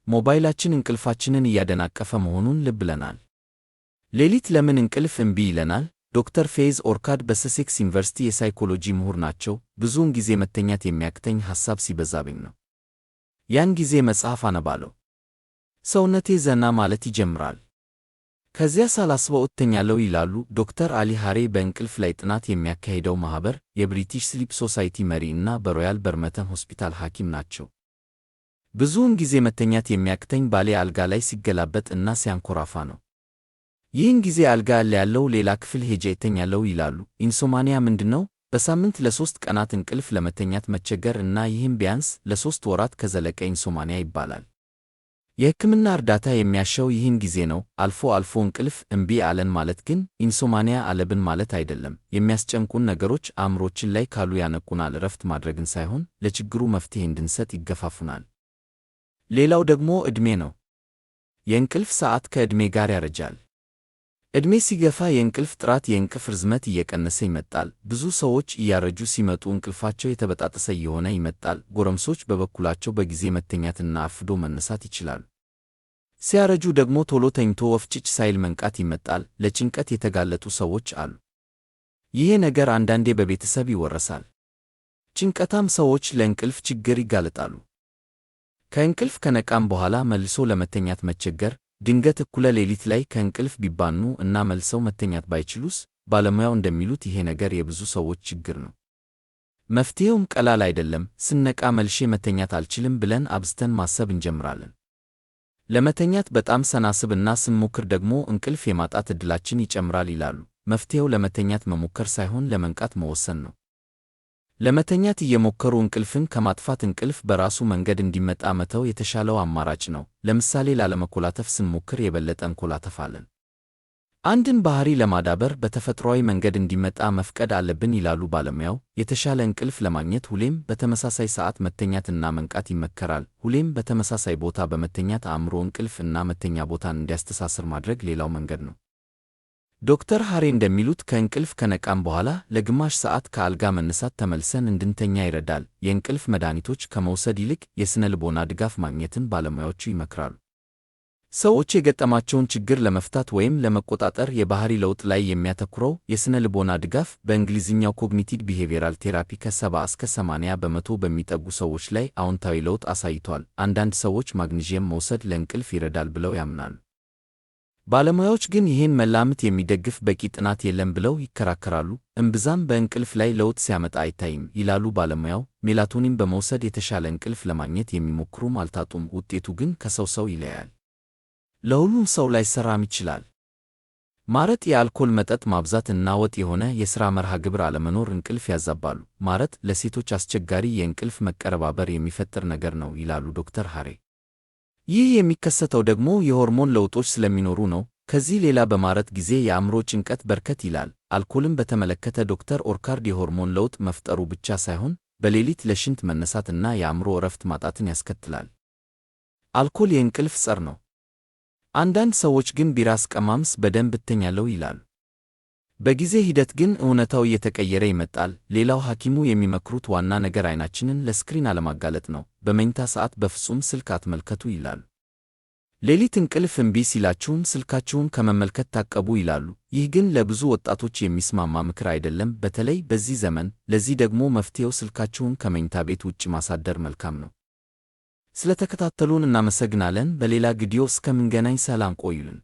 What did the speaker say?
ሞባይላችን እንቅልፋችንን እያደናቀፈ መሆኑን ልብ ብለናል። ሌሊት ለምን እንቅልፍ እምቢ ይለናል? ዶክተር ፌይዝ ኦርካድ በሰሴክስ ዩኒቨርሲቲ የሳይኮሎጂ ምሁር ናቸው። ብዙውን ጊዜ መተኛት የሚያቅተኝ ሐሳብ ሲበዛብኝ ነው። ያን ጊዜ መጽሐፍ አነባለሁ። ሰውነቴ ዘና ማለት ይጀምራል። ከዚያ ሳላስበው እተኛለሁ ይላሉ ዶክተር አሊ ሃሬ በእንቅልፍ ላይ ጥናት የሚያካሂደው ማኅበር የብሪቲሽ ስሊፕ ሶሳይቲ መሪ እና በሮያል በርመተን ሆስፒታል ሐኪም ናቸው። ብዙውን ጊዜ መተኛት የሚያቅተኝ ባሌ አልጋ ላይ ሲገላበጥ እና ሲያንኮራፋ ነው። ይህን ጊዜ አልጋ ያለው ሌላ ክፍል ሄጄ እተኛለሁ ይላሉ። ኢንሶማኒያ ምንድነው? በሳምንት ለ3 ቀናት እንቅልፍ ለመተኛት መቸገር እና ይህም ቢያንስ ለ3 ወራት ከዘለቀ ኢንሶማኒያ ይባላል። የሕክምና እርዳታ የሚያሻው ይህን ጊዜ ነው። አልፎ አልፎ እንቅልፍ እምቢ አለን ማለት ግን ኢንሶማኒያ አለብን ማለት አይደለም። የሚያስጨንቁን ነገሮች አእምሮችን ላይ ካሉ ያነቁናል። እረፍት ማድረግን ሳይሆን ለችግሩ መፍትሔ እንድንሰጥ ይገፋፉናል። ሌላው ደግሞ ዕድሜ ነው። የእንቅልፍ ሰዓት ከዕድሜ ጋር ያረጃል። ዕድሜ ሲገፋ የእንቅልፍ ጥራት፣ የእንቅልፍ ርዝመት እየቀነሰ ይመጣል። ብዙ ሰዎች እያረጁ ሲመጡ እንቅልፋቸው የተበጣጠሰ እየሆነ ይመጣል። ጎረምሶች በበኩላቸው በጊዜ መተኛትና አርፍዶ መነሳት ይችላሉ። ሲያረጁ ደግሞ ቶሎ ተኝቶ ወፍጭጭ ሳይል መንቃት ይመጣል። ለጭንቀት የተጋለጡ ሰዎች አሉ። ይሄ ነገር አንዳንዴ በቤተሰብ ይወረሳል። ጭንቀታም ሰዎች ለእንቅልፍ ችግር ይጋለጣሉ። ከእንቅልፍ ከነቃም በኋላ መልሶ ለመተኛት መቸገር፣ ድንገት እኩለ ሌሊት ላይ ከእንቅልፍ ቢባኑ እና መልሰው መተኛት ባይችሉስ? ባለሙያው እንደሚሉት ይሄ ነገር የብዙ ሰዎች ችግር ነው። መፍትሔውም ቀላል አይደለም። ስንነቃ መልሼ መተኛት አልችልም ብለን አብዝተን ማሰብ እንጀምራለን። ለመተኛት በጣም ስናስብና ስንሞክር ደግሞ እንቅልፍ የማጣት ዕድላችን ይጨምራል ይላሉ። መፍትሔው ለመተኛት መሞከር ሳይሆን ለመንቃት መወሰን ነው። ለመተኛት እየሞከሩ እንቅልፍን ከማጥፋት እንቅልፍ በራሱ መንገድ እንዲመጣ መተው የተሻለው አማራጭ ነው። ለምሳሌ ላለመኮላተፍ ስንሞክር የበለጠ እንኮላተፋለን። አንድን ባህሪ ለማዳበር በተፈጥሯዊ መንገድ እንዲመጣ መፍቀድ አለብን ይላሉ ባለሙያው። የተሻለ እንቅልፍ ለማግኘት ሁሌም በተመሳሳይ ሰዓት መተኛትና መንቃት ይመከራል። ሁሌም በተመሳሳይ ቦታ በመተኛት አእምሮ እንቅልፍ እና መተኛ ቦታን እንዲያስተሳስር ማድረግ ሌላው መንገድ ነው። ዶክተር ሃሬ እንደሚሉት ከእንቅልፍ ከነቃም በኋላ ለግማሽ ሰዓት ከአልጋ መነሳት ተመልሰን እንድንተኛ ይረዳል። የእንቅልፍ መድኃኒቶች ከመውሰድ ይልቅ የሥነ ልቦና ድጋፍ ማግኘትን ባለሙያዎቹ ይመክራሉ። ሰዎች የገጠማቸውን ችግር ለመፍታት ወይም ለመቆጣጠር የባህሪ ለውጥ ላይ የሚያተኩረው የሥነ ልቦና ድጋፍ በእንግሊዝኛው ኮግኒቲቭ ቢሄቪየራል ቴራፒ ከ70 እስከ 80 በመቶ በሚጠጉ ሰዎች ላይ አዎንታዊ ለውጥ አሳይቷል። አንዳንድ ሰዎች ማግኒዥየም መውሰድ ለእንቅልፍ ይረዳል ብለው ያምናሉ። ባለሙያዎች ግን ይህን መላምት የሚደግፍ በቂ ጥናት የለም ብለው ይከራከራሉ። እምብዛም በእንቅልፍ ላይ ለውጥ ሲያመጣ አይታይም ይላሉ ባለሙያው። ሜላቶኒን በመውሰድ የተሻለ እንቅልፍ ለማግኘት የሚሞክሩም አልታጡም። ውጤቱ ግን ከሰው ሰው ይለያል። ለሁሉም ሰው ላይሰራም ይችላል። ማረጥ፣ የአልኮል መጠጥ ማብዛት እና ወጥ የሆነ የሥራ መርሃ ግብር አለመኖር እንቅልፍ ያዛባሉ። ማረጥ ለሴቶች አስቸጋሪ የእንቅልፍ መቀረባበር የሚፈጥር ነገር ነው ይላሉ ዶክተር ሃሬ። ይህ የሚከሰተው ደግሞ የሆርሞን ለውጦች ስለሚኖሩ ነው። ከዚህ ሌላ በማረጥ ጊዜ የአእምሮ ጭንቀት በርከት ይላል። አልኮልን በተመለከተ ዶክተር ኦርካድ የሆርሞን ለውጥ መፍጠሩ ብቻ ሳይሆን በሌሊት ለሽንት መነሳትና የአእምሮ እረፍት ማጣትን ያስከትላል። አልኮል የእንቅልፍ ጸር ነው። አንዳንድ ሰዎች ግን ቢራ ስቀማምስ በደንብ እተኛለሁ ይላሉ። በጊዜ ሂደት ግን እውነታው እየተቀየረ ይመጣል። ሌላው ሐኪሙ የሚመክሩት ዋና ነገር ዓይናችንን ለስክሪን አለማጋለጥ ነው። በመኝታ ሰዓት በፍጹም ስልክ አትመልከቱ ይላሉ። ሌሊት እንቅልፍ እምቢ ሲላችሁም ስልካችሁን ከመመልከት ታቀቡ ይላሉ። ይህ ግን ለብዙ ወጣቶች የሚስማማ ምክር አይደለም፣ በተለይ በዚህ ዘመን። ለዚህ ደግሞ መፍትሔው ስልካችሁን ከመኝታ ቤት ውጭ ማሳደር መልካም ነው። ስለተከታተሉን እናመሰግናለን። በሌላ ቪዲዮ እስከምንገናኝ ሰላም ቆዩልን።